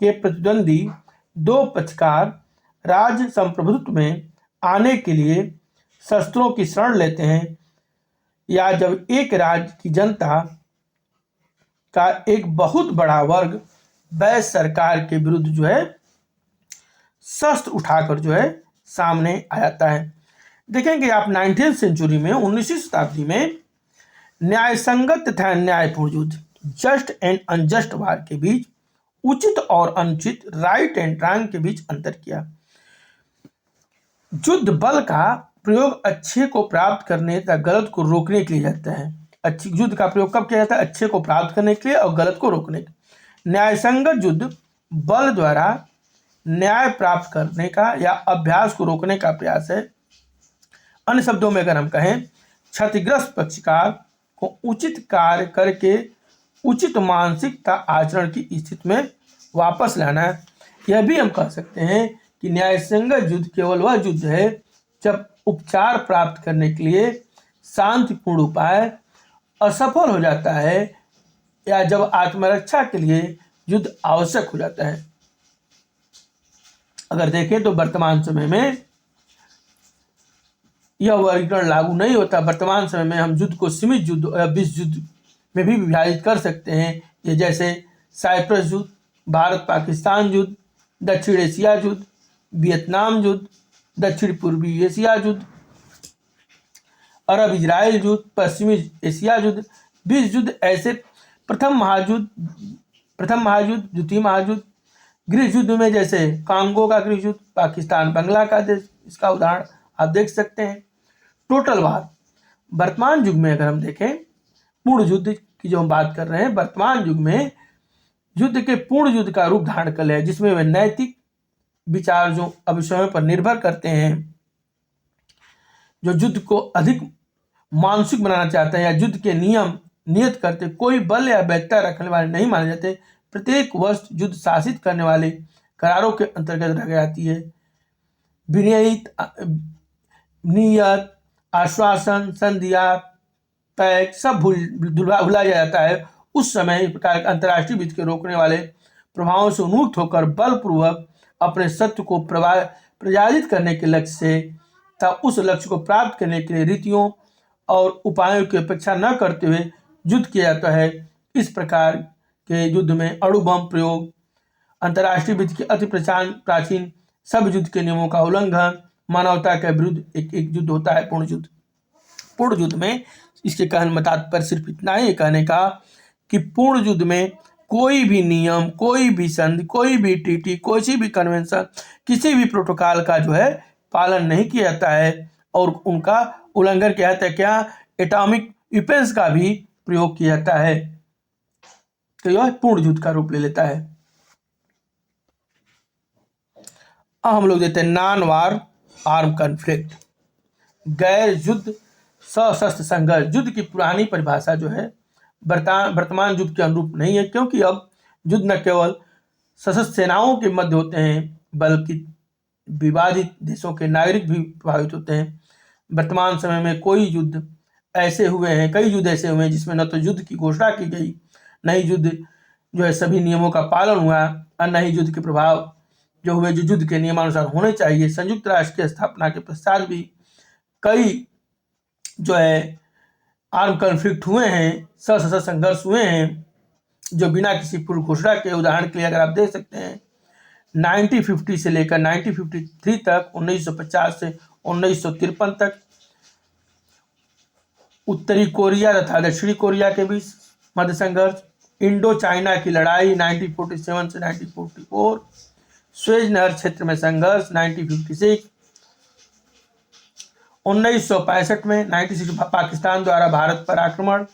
के प्रतिद्वंदी दो पक्षकार राज्य संप्रभुत्व में आने के लिए शस्त्रों की शरण लेते हैं, या जब एक राज्य की जनता का एक बहुत बड़ा वर्ग वैश्य सरकार के विरुद्ध जो है शस्त्र उठाकर जो है सामने आ जाता है। देखेंगे आप 19वीं सेंचुरी में, 19वीं शताब्दी में न्यायसंगत तथा अन्यायपूर्ण युद्ध, जस्ट एंड अनजस्ट वार के बीच उचित और अनुचित, राइट एंड रॉन्ग के बीच अंतर किया। युद्ध बल का प्रयोग अच्छे को प्राप्त करने तथा गलत को रोकने के लिए जाता है। अच्छी युद्ध का प्रयोग कब किया जाता है? अच्छे को प्राप्त करने के लिए और गलत को रोकने के। न्यायसंगत युद्ध बल द्वारा न्याय प्राप्त करने का या अभ्यास को रोकने का प्रयास है। अन्य शब्दों में अगर हम कहें, क्षतिग्रस्त पक्षकार को उचित कार्य करके उचित मानसिकता आचरण की स्थिति में वापस लाना है। यह भी हम कह सकते हैं कि न्यायसंगत युद्ध केवल वह युद्ध है जब उपचार प्राप्त करने के लिए शांतिपूर्ण उपाय असफल हो जाता है, या जब आत्मरक्षा के लिए युद्ध आवश्यक हो जाता है। अगर देखें तो वर्तमान समय में यह वर्गीकरण लागू नहीं होता। वर्तमान समय में हम युद्ध को सीमित युद्ध या विश्व युद्ध में भी विभाजित कर सकते हैं। ये जैसे साइप्रस युद्ध, भारत पाकिस्तान युद्ध, दक्षिण एशिया युद्ध, वियतनाम युद्ध, दक्षिण पूर्वी एशिया युद्ध, अरब इजराइल युद्ध, पश्चिमी एशिया युद्ध, विश्व युद्ध। ऐसे प्रथम महायुद्ध, द्वितीय महायुद्ध, गृह युद्ध में जैसे कांगो का गृह युद्ध, पाकिस्तान बांग्ला का देश, इसका उदाहरण आप देख सकते हैं। टोटल वार, वर्तमान युग में अगर हम देखें, पूर्ण युद्ध की जो हम बात कर रहे हैं, वर्तमान युग में युद्ध के पूर्ण युद्ध का रूप धारण कर लिया है, जिसमें वे नैतिक विचार जो विषयों पर निर्भर करते हैं, जो युद्ध को अधिक मानसिक बनाना चाहते हैं या युद्ध के नियम नियत करते, कोई बल या वैधता रखने वाले नहीं माने जाते। प्रत्येक वस्तु युद्ध शासित करने वाले करारों के अंतर्गत रख जाती है। विनियत, नियत, आश्वासन, संधिया, पैक्ट सब भुला जाता है। उस समय इस प्रकार अंतर्राष्ट्रीय वित्त के रोकने वाले प्रभावों से उन्मुक्त होकर बलपूर्वक अपने सत्य को प्रज्वलित करने के लक्ष्य से तथा उस लक्ष्य को प्राप्त करने के लिए रीतियों और उपायों की अपेक्षा न करते हुए युद्ध किया जाता है। इस प्रकार के युद्ध में अणु बम प्रयोग, अंतर्राष्ट्रीय वित्त के अति प्राचीन सब युद्ध के नियमों का उल्लंघन, मानवता के विरुद्ध एक युद्ध होता है पूर्ण युद्ध। पूर्ण युद्ध में इसके कहने में तात्पर्य सिर्फ इतना ही कहने का कि पूर्ण युद्ध में कोई भी नियम, कोई भी संधि, कोई भी ट्रीटी, कोई भी कन्वेंशन, किसी भी प्रोटोकॉल का जो है पालन नहीं किया जाता है और उनका उल्लंघन किया जाता है। क्या? एटॉमिक वेपन्स का भी प्रयोग किया जाता है। तो यह पूर्ण युद्ध का रूप ले लेता है। अब हम लोग देते हैं नॉन वार आर्म कॉन्फ्लिक्ट, गैर युद्ध सशस्त्र संघर्ष। युद्ध की पुरानी परिभाषा जो है वर्तमान युद्ध के अनुरूप नहीं है, क्योंकि अब युद्ध न केवल सशस्त्र सेनाओं के मध्य होते हैं बल्कि विवादित देशों के नागरिक भी प्रभावित होते हैं। वर्तमान समय में कई युद्ध ऐसे हुए हैं जिसमें न तो युद्ध की घोषणा की गई, न ही युद्ध जो है सभी नियमों का पालन हुआ, और न ही युद्ध के प्रभाव जो हुए जो युद्ध के नियमानुसार होने चाहिए। संयुक्त राष्ट्र की स्थापना के पश्चात भी कई जो है आर्म कॉन्फ्लिक्ट हुए हैं, सशस्त्र संघर्ष हुए हैं, जो बिना किसी पूर्व घोषणा के। उदाहरण के लिए अगर आप देख सकते हैं 1950 से लेकर 1953 तक, 1950 से 1953 तक उत्तरी कोरिया तथा दक्षिणी कोरिया के बीच मध्य संघर्ष, इंडो चाइना की लड़ाई 1947 से 1944, स्वेज नहर क्षेत्र में संघर्ष 1956, 1965 में 1960 पाकिस्तान द्वारा भारत पर आक्रमण।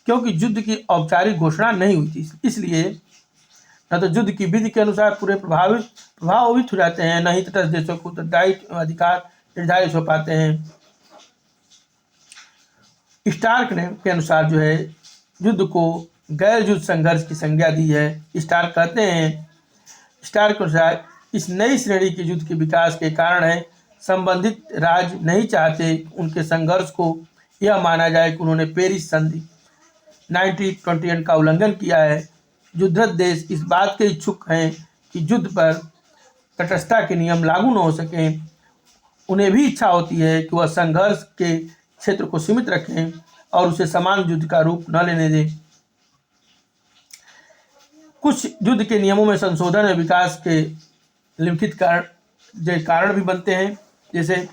क्योंकि युद्ध की औपचारिक घोषणा नहीं हुई थी, इसलिए न तो युद्ध की विधि के अनुसार पूरे प्रभावित हो जाते हैं, न ही तटस्थ देशों को उत्तरदायी अधिकार निर्धारित हो पाते हैं। स्टार्क ने के अनुसार जो है युद्ध को गैर युद्ध संघर्ष की संज्ञा दी है। स्टार्क कहते हैं, स्टार्क के अनुसार इस नई श्रेणी के युद्ध के विकास के कारण है संबंधित राज्य नहीं चाहते उनके संघर्ष को यह माना जाए कि उन्होंने पेरिस संधि 1921 का उल्लंघन किया है। युद्धरत देश इस बात के इच्छुक हैं कि युद्ध पर तटस्थता के नियम लागू न हो सकें, उन्हें भी इच्छा होती है कि वह संघर्ष के क्षेत्र को सीमित रखें और उसे समान युद्ध का रूप न लेने दें। कुछ युद्ध के नियमों में संशोधन और विकास के लिखित कारण भी बनते हैं, जैसे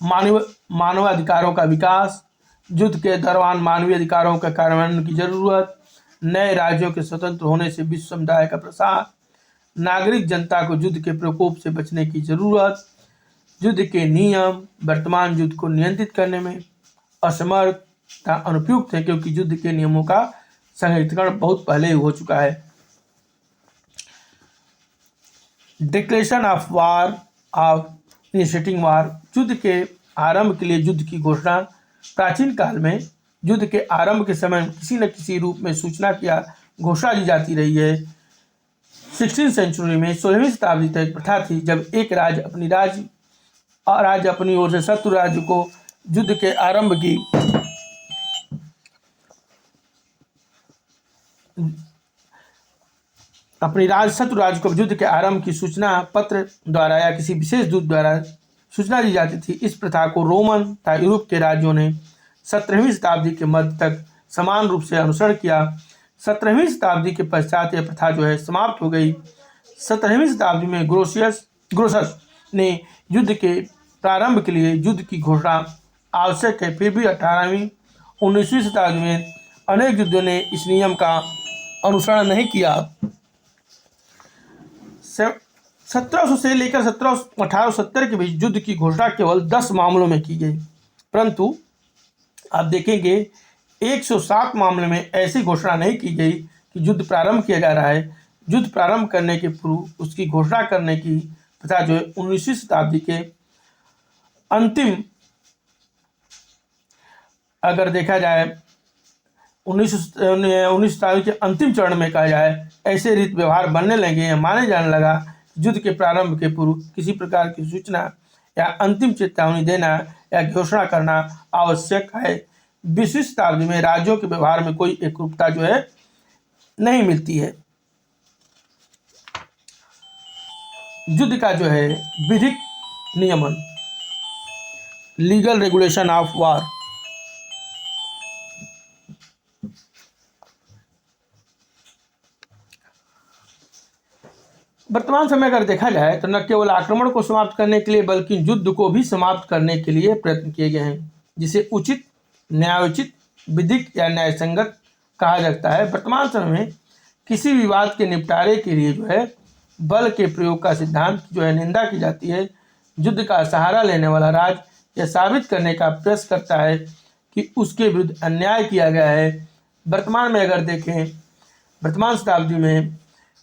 मानवाधिकारों का विकास, युद्ध के दौरान मानवीय अधिकारों का कार्यान्वयन की जरूरत, नए राज्यों के स्वतंत्र होने से विश्व समुदाय का प्रसार, नागरिक जनता को युद्ध के प्रकोप से बचने की जरूरत, युद्ध के नियम वर्तमान युद्ध को नियंत्रित करने में असमर्थता अनुपयुक्त है, क्योंकि युद्ध के नियमों का संहिताकरण बहुत पहले ही हो चुका है। Declaration of war of initiating war, युद्ध के आरंभ के लिए युद्ध की घोषणा। प्राचीन काल में युद्ध के आरंभ के समय किसी न किसी रूप में सूचना की घोषणा दी जाती रही है। 16वीं सेंचुरी में 16वीं शताब्दी तक प्रथा थी जब एक राज्य अपनी ओर से शत्रु राज्य को युद्ध के आरंभ की शत्रु राज्य को युद्ध के आरंभ की सूचना पत्र द्वारा या किसी विशेष दूत द्वारा सूचना दी जाती थी। इस प्रथा को रोमन तथा यूरोप के राज्यों ने 17वीं शताब्दी के मध्य तक समान रूप से अनुसरण किया। 17वीं शताब्दी के पश्चात यह प्रथा समाप्त हो गई। 17वीं शताब्दी में ग्रोसस ने युद्ध के प्रारंभ के लिए युद्ध की घोषणा आवश्यक है। फिर भी 18वीं 19वीं शताब्दी में अनेक युद्धों ने इस नियम का अनुसरण नहीं किया। 1700 से लेकर 1870 के बीच युद्ध की घोषणा केवल 10 मामलों में की गई, परंतु आप देखेंगे 107 मामले में ऐसी घोषणा नहीं की गई कि युद्ध प्रारंभ किया जा रहा है। युद्ध प्रारंभ करने के पूर्व उसकी घोषणा करने की प्रथा 19वीं शताब्दी के अंतिम, अगर देखा जाए 19वीं शताब्दी के अंतिम चरण में कहा जाए, ऐसे रीत व्यवहार बनने लगे। माने जाने लगा युद्ध के प्रारंभ के पूर्व किसी प्रकार की सूचना या अंतिम चेतावनी देना या घोषणा करना आवश्यक है। 20वीं शताब्दी में राज्यों के व्यवहार में कोई एकरूपता नहीं मिलती है। युद्ध का विधिक नियमन, लीगल रेगुलेशन ऑफ वार। वर्तमान समय अगर देखा जाए तो न केवल आक्रमण को समाप्त करने के लिए बल्कि युद्ध को भी समाप्त करने के लिए प्रयत्न किए गए हैं, जिसे उचित, न्यायोचित, विधिक या न्यायसंगत कहा जाता है। वर्तमान समय में किसी विवाद के निपटारे के लिए बल के प्रयोग का सिद्धांत की निंदा की जाती है। युद्ध का सहारा लेने वाला राज्य यह साबित करने का प्रयास करता है कि उसके विरुद्ध अन्याय किया गया है। वर्तमान में अगर देखें, वर्तमान शताब्दी में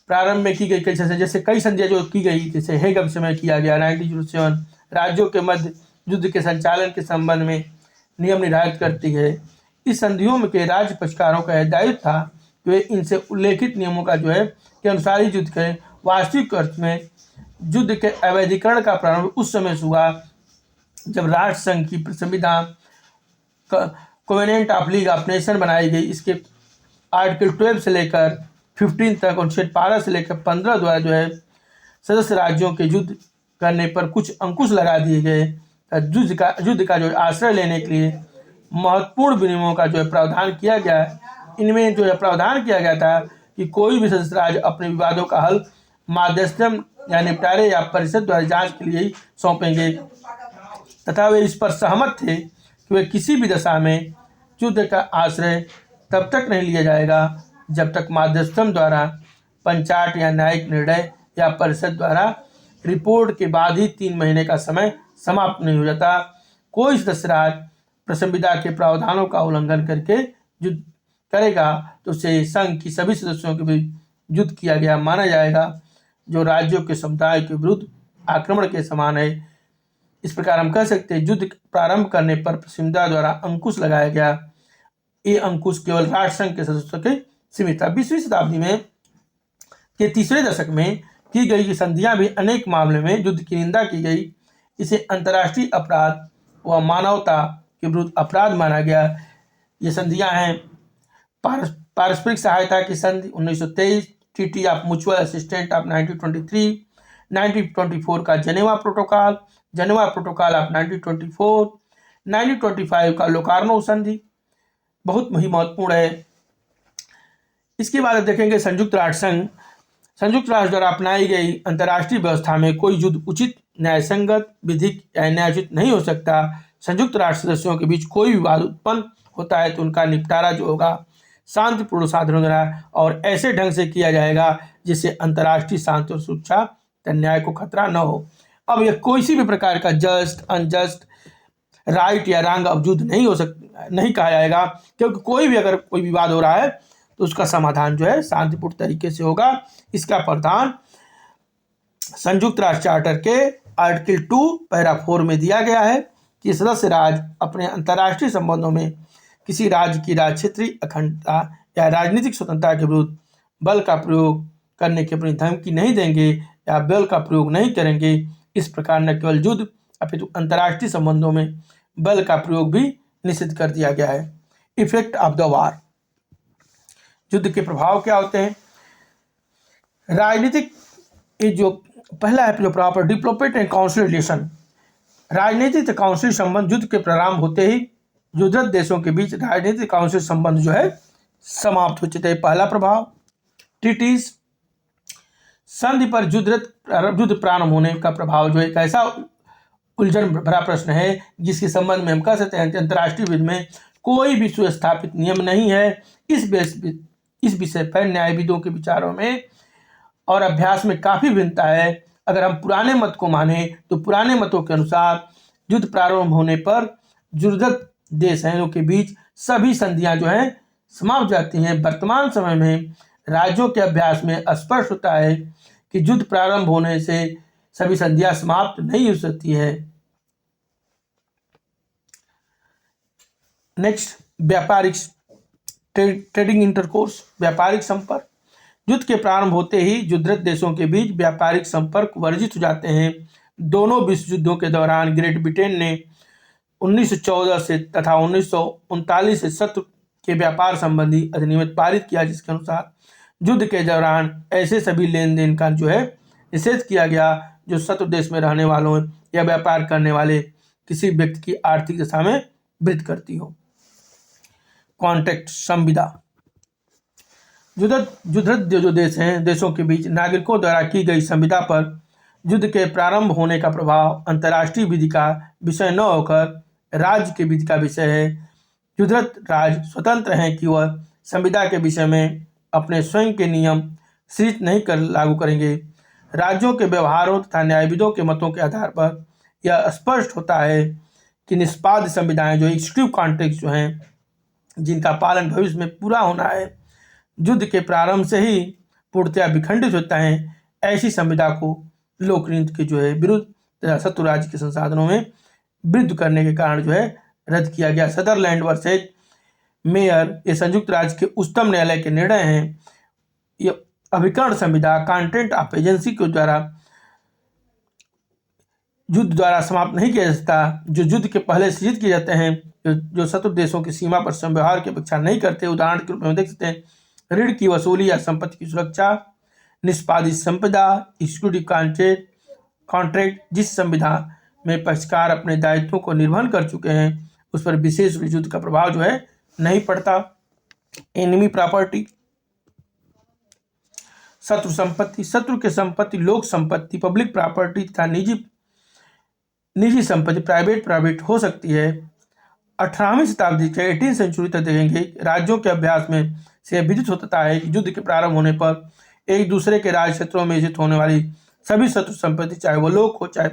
प्रारंभ में की गई कई जैसे कई संधियाँ की गई, जैसे हेग समय किया गया 1907, राज्यों के मध्य युद्ध के संचालन के संबंध में नियम निर्धारित करती है। इस संधियों में के राज्य पक्षकारों का यह दायित्व था कि वे इनसे उल्लेखित नियमों का के अनुसार ही युद्ध के वास्तविक अर्थ में युद्ध के अवैधीकरण का प्रारंभ उस समय से हुआ जब राष्ट्र संघ की संविधान covenant of league of nation बनाई गई। इसके आर्टिकल 12 से लेकर 15 तक और 12 से लेकर 15 द्वारा सदस्य राज्यों के युद्ध करने पर कुछ अंकुश लगा दिए गए। युद्ध का आश्रय लेने के लिए महत्वपूर्ण विनियमों का प्रावधान किया गया। इनमें प्रावधान किया गया था कि कोई भी सदस्य राज्य अपने विवादों का हल मध्यस्थता या निपटारे या परिषद द्वारा जांच के लिए ही सौंपेंगे तथा वे इस पर सहमत थे कि वे किसी भी दशा में युद्ध का आश्रय तब तक नहीं लिया जाएगा जब तक मध्यस्थता द्वारा पंचायत या न्यायिक निर्णय या परिषद द्वारा रिपोर्ट के बाद ही 3 महीने का समय समाप्त नहीं हो जाता। कोई सदस्य राज्य संविधा के प्रावधानों का उल्लंघन करके युद्ध करेगा तो उसे संघ की सभी सदस्यों के बीच युद्ध किया गया माना जाएगा, जो राज्यों के समुदाय के विरुद्ध आक्रमण के समान है। इस प्रकार हम कह सकते हैं युद्ध प्रारंभ करने पर संविधा द्वारा अंकुश लगाया गया। ये अंकुश केवल राष्ट्र संघ के सदस्यों के सीमित था। 20वीं शताब्दी में के तीसरे दशक में की गई संधियां भी अनेक मामले में युद्ध की निंदा की गई। इसे अंतर्राष्ट्रीय अपराध व मानवता के विरुद्ध अपराध माना गया। ये संधियां हैं पारस्परिक सहायता की संधि 1923, treaty of mutual assistance of 1923, 1924 का जेनेवा प्रोटोकॉल ऑफ 1924, 1925 का लोकार्नो संधि बहुत ही महत्वपूर्ण है। इसके बाद देखेंगे संयुक्त राष्ट्र संघ। संयुक्त राष्ट्र द्वारा अपनाई गई अंतर्राष्ट्रीय व्यवस्था में कोई युद्ध उचित, न्यायसंगत, विधिक या न्यायोचित नहीं हो सकता। संयुक्त राष्ट्र सदस्यों के बीच कोई विवाद उत्पन्न होता है तो उनका निपटारा जो होगा शांतिपूर्ण साधनों द्वारा और ऐसे ढंग से किया जाएगा जिससे अंतर्राष्ट्रीय शांति और सुरक्षा या न्याय को खतरा न हो। अब यह किसी भी प्रकार का जस्ट, अनजस्ट, राइट या रॉन्ग अब युद्ध नहीं कहा जाएगा, क्योंकि कोई भी अगर कोई विवाद हो रहा है तो उसका समाधान जो है शांतिपूर्ण तरीके से होगा। इसका प्रावधान संयुक्त राष्ट्र चार्टर के आर्टिकल 2 पैरा 4 में दिया गया है कि सदस्य राज्य अपने अंतर्राष्ट्रीय संबंधों में किसी राज्य की क्षेत्रीय अखंडता या राजनीतिक स्वतंत्रता के विरुद्ध बल का प्रयोग करने की अपनी धमकी नहीं देंगे या बल का प्रयोग नहीं करेंगे। इस प्रकार न केवल युद्ध अपितु अंतर्राष्ट्रीय संबंधों में बल का प्रयोग भी निषिद्ध कर दिया गया है। इफेक्ट ऑफ द वार, युद्ध के प्रभाव क्या होते हैं? राजनीतिक, ये जो पहला है जो proper diplomat and council relation, राजनीतिक काउंसिल संबंध युद्ध के प्रारंभ होते ही युद्धरत देशों के बीच राजनीतिक काउंसिल संबंध जो है समाप्त हो जाते हैं। पहला प्रभाव ट्रीटीज, संधि पर युद्ध प्रारंभ होने का प्रभाव जो एक ऐसा उलझन भरा प्रश्न है जिसके संबंध में हम कह सकते हैं अंतर्राष्ट्रीय विधि में कोई भी सुस्थापित नियम नहीं है। इस विषय पर न्यायविदों के विचारों में और अभ्यास में काफी भिन्नता है। अगर हम पुराने मत को माने तो पुराने मतों के अनुसार युद्ध प्रारंभ होने पर युद्धरत देशों के बीच सभी संधियां जो हैं समाप्त जाती हैं। वर्तमान समय में राज्यों के अभ्यास में स्पष्ट होता है कि युद्ध प्रारंभ होने से सभी संधियां समाप्त नहीं हो सकती है। नेक्स्ट, व्यापारिक ट्रेडिंग इंटरकोर्स, व्यापारिक संपर्क। युद्ध के प्रारंभ होते ही युद्धरत देशों के बीच व्यापारिक संपर्क वर्जित हो जाते हैं। दोनों विश्व युद्धों के दौरान ग्रेट ब्रिटेन ने 1914 से तथा 1939 से शत्रु के व्यापार संबंधी अधिनियम पारित किया, जिसके अनुसार युद्ध के दौरान ऐसे सभी लेन देन का जो है निषेध किया गया जो शत्रु देश में रहने वालों या व्यापार करने वाले किसी व्यक्ति की आर्थिक दशा में वृद्धि करती हो। कॉन्ट्रैक्ट संविदा, युद्धरत जो देश हैं देशों के बीच नागरिकों द्वारा की गई संविदा पर युद्ध के प्रारंभ होने का प्रभाव अंतर्राष्ट्रीय विधि का विषय न होकर राज्य के विधि का विषय है। युद्धरत राज्य स्वतंत्र हैं कि वह संविदा के विषय में अपने स्वयं के नियम सृजित नहीं कर लागू करेंगे। राज्यों के व्यवहारों तथा न्यायविदों के मतों के आधार पर यह स्पष्ट होता है कि निष्पाद्य संविधाएं जो एक्सक्लूसिव कॉन्ट्रैक्ट जो हैं जिनका पालन भविष्य में पूरा होना है युद्ध के प्रारंभ से ही पूर्णतया विखंडित होता है। ऐसी संविदा को लोकनीति के जो है विरुद्ध तथा शत्रु राज्य के संसाधनों में वृद्धि करने के कारण जो है रद्द किया गया। सदरलैंड वर्सेज मेयर ये संयुक्त राज्य के उच्चतम न्यायालय के निर्णय हैं। ये अभिकरण संविदा कॉन्ट्रैक्ट ऑफ एजेंसी के द्वारा युद्ध द्वारा समाप्त नहीं किया जा सकता, जो युद्ध के पहले सृजित किए जाते हैं, जो शत्रु देशों की सीमा पर संव्यवहार की अपेक्षा नहीं करते। उदाहरण के रूप में देख सकते हैं ऋण की वसूली या संपत्ति की सुरक्षा, निष्पादित संपदा, एक्सक्लूसिव कॉन्ट्रैक्ट। जिस संविधा में पक्षकार अपने दायित्वों को निर्वहन कर चुके हैं उस पर विशेष युद्ध का प्रभाव जो है नहीं पड़ता। एनिमी प्रॉपर्टी, शत्रु संपत्ति, शत्रु के संपत्ति लोक संपत्ति, पब्लिक प्रॉपर्टी तथा निजी संपत्ति प्राइवेट हो सकती है। 18वीं शताब्दी के 18वीं सेंचुरी तक देखेंगे राज्यों के अभ्यास में से विदित होता है कि युद्ध के प्रारंभ होने पर एक दूसरे के राज क्षेत्रों में स्थित होने वाली सभी शत्रु संपत्ति चाहे वो लोक हो चाहे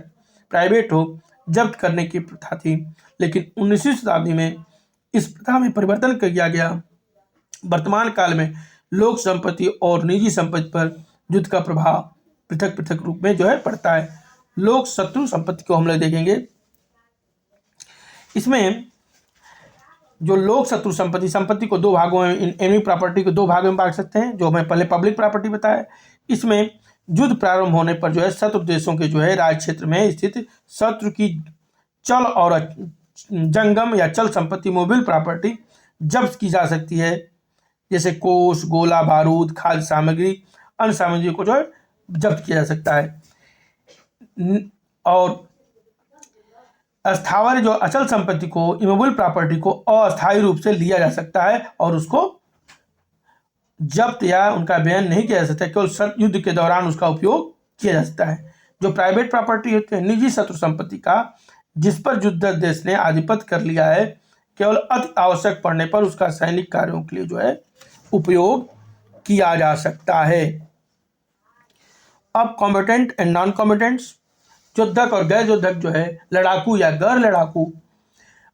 प्राइवेट हो जब्त करने की प्रथा थी। लेकिन 19वीं शताब्दी में इस प्रथा में परिवर्तन किया गया। वर्तमान काल में लोक संपत्ति और निजी संपत्ति पर युद्ध का प्रभाव पृथक पृथक रूप में जो है पड़ता है। लोक शत्रु संपत्ति को हम लोग देखेंगे, इसमें जो लोक शत्रु संपत्ति को दो भागों में, एनिमी प्रॉपर्टी को दो भागों में बांट सकते हैं, जो मैं पहले पब्लिक प्रॉपर्टी बताया। इसमें युद्ध प्रारंभ होने पर जो है शत्रु देशों के जो है राज क्षेत्र में स्थित शत्रु की चल और जंगम या चल संपत्ति मोबाइल प्रॉपर्टी जब्त की जा सकती है, जैसे कोष, गोला बारूद, खाद्य सामग्री, अन्य सामग्री को जो है जब्त किया जा सकता है। और स्थावर जो अचल संपत्ति को, इमूवेबल प्रॉपर्टी को अस्थायी रूप से लिया जा सकता है और उसको जब्त या उनका व्ययन नहीं किया जा सकता, केवल युद्ध के दौरान उसका उपयोग किया जा सकता है। जो प्राइवेट प्रॉपर्टी होती है, निजी शत्रु संपत्ति का, जिस पर युद्ध देश ने आधिपत्य कर लिया है, केवल अति आवश्यक पड़ने पर उसका सैनिक कार्यों के लिए जो है उपयोग किया जा सकता है। अब कॉम्बेटेंट एंड नॉन कॉम्बेटेंट्स, युद्धक और गैर युद्धक जो है, लड़ाकू या गैर लड़ाकू।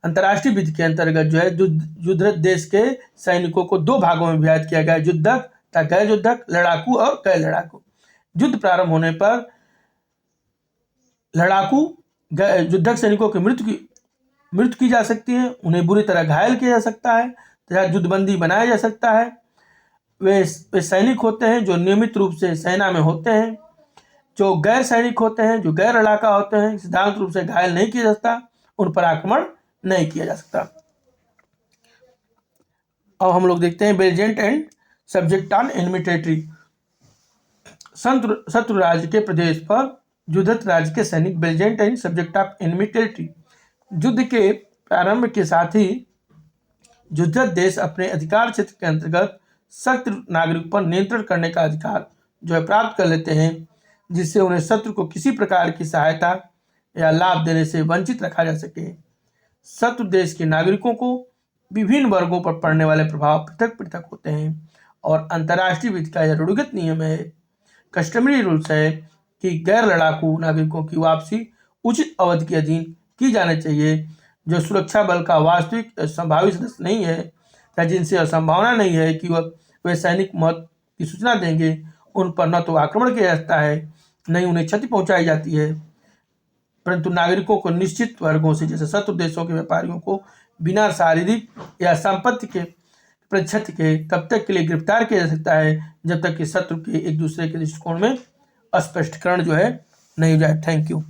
अंतर्राष्ट्रीय विधि के अंतर्गत जो है युद्धरत देश के सैनिकों को दो भागों में विभाजित किया गया, युद्धक तथा गैर युद्धक, लड़ाकू और गैर लड़ाकू। युद्ध प्रारंभ होने पर लड़ाकू युद्धक सैनिकों की मृत्यु की जा सकती है, उन्हें बुरी तरह घायल किया जा सकता है तथा युद्धबंदी बनाया जा सकता है। वे सैनिक होते हैं जो नियमित रूप से सेना में होते हैं। जो गैर सैनिक होते हैं, जो गैर लड़ाका होते हैं, सिद्धांत रूप से घायल नहीं किया जा सकता, उन पर आक्रमण नहीं किया जा सकता। अब हम लोग देखते हैं belligerent and subject on enemy territory. शत्रु राज्य के प्रदेश पर युद्धरत राज्य के सैनिक belligerent and subject of enemy territory. युद्ध के प्रारंभ के साथ ही युद्धरत देश अपने अधिकार क्षेत्र के अंतर्गत शत्रु नागरिक पर नियंत्रण करने का अधिकार जो है प्राप्त कर लेते हैं, जिससे उन्हें शत्रु को किसी प्रकार की सहायता या लाभ देने से वंचित रखा जा सके। शत्रु देश के नागरिकों को विभिन्न वर्गों पर पड़ने वाले प्रभाव पृथक पृथक होते हैं और अंतर्राष्ट्रीय विधि का यह रूढ़िगत नियम है, कस्टमरी रूल्स है कि गैर लड़ाकू नागरिकों की वापसी उचित अवधि के अधीन की जानी चाहिए। जो सुरक्षा बल का वास्तविक संभावित सदस्य नहीं है या जिनसे असंभावना नहीं है कि वे सैनिक मौत की सूचना देंगे, उन पर न तो आक्रमण किया जाता है, न ही उन्हें क्षति पहुंचाई जाती है, परंतु नागरिकों को निश्चित वर्गों से, जैसे शत्रु देशों के व्यापारियों को, बिना शारीरिक या संपत्ति के क्षति के तब तक के लिए गिरफ्तार किया जा सकता है जब तक कि शत्रु के एक दूसरे के दृष्टिकोण में स्पष्टीकरण जो है नहीं हो जाए। Thank you.